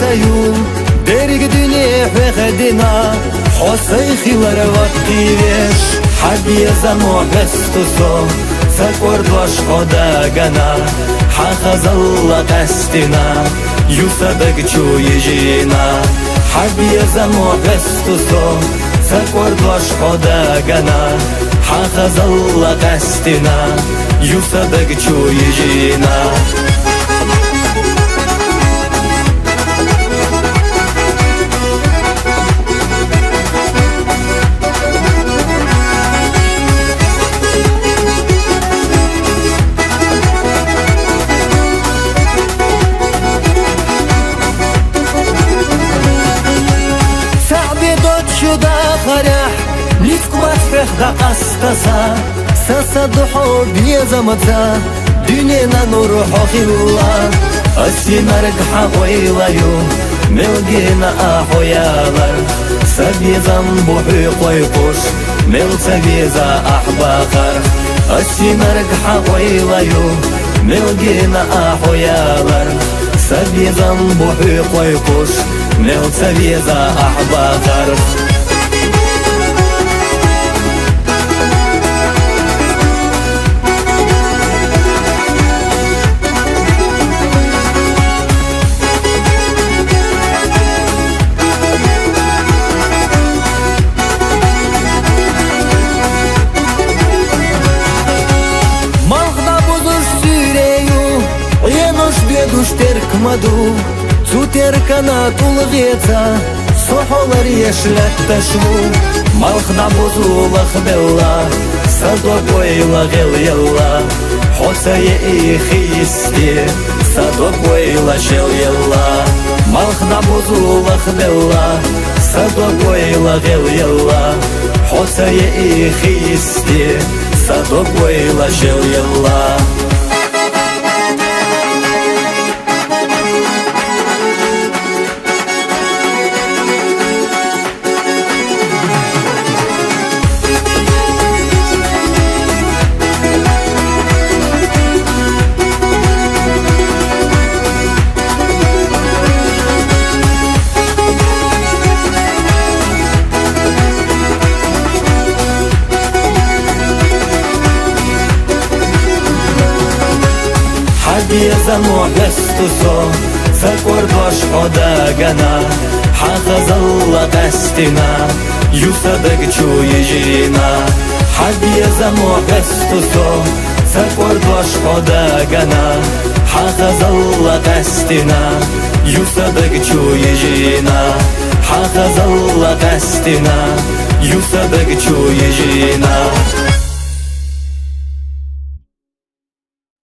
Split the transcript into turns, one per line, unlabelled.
سيوم درق دنيا خدنا حسي خيلر وقتيش حبي زمو بستوسو سكور باش خدا جنا حخز الله قستنا يصدق شو يجينا حبي زمو بستوسو سكور باش خدا جنا حخز الله قستنا يصدق شو يجينا شدا خرح نفك بسفح دا قستسا سصدحو بيزمتا دنينا نروح خلا السمرق حويليو ملقينا أحويالر سبيزا بوحي قيقوش مل سبيزا أحباقر السمرق حويليو ملقينا أحويالر سبيزا بوحي قيقوش مل سبيزا أحباقر Duş terkmadu Su terkana tulgeta Soholar yeşlet taşvu Malkhna buzulakh bella Sadokويلا غل يلا حسي خيستي Sadokويلا شل يلا Malkhna buzulakh bella Sadokويلا غل يلا حسي خيستي Sadokويلا شل يلا حبي زمو بستوسو سكور باش خدا جنا حخز الله قستنا يصدق شو يجينا حبي زمو بستوسو سكور باش خدا جنا حخز الله قستنا يصدق شو يجينا حخز الله قستنا يصدق شو يجينا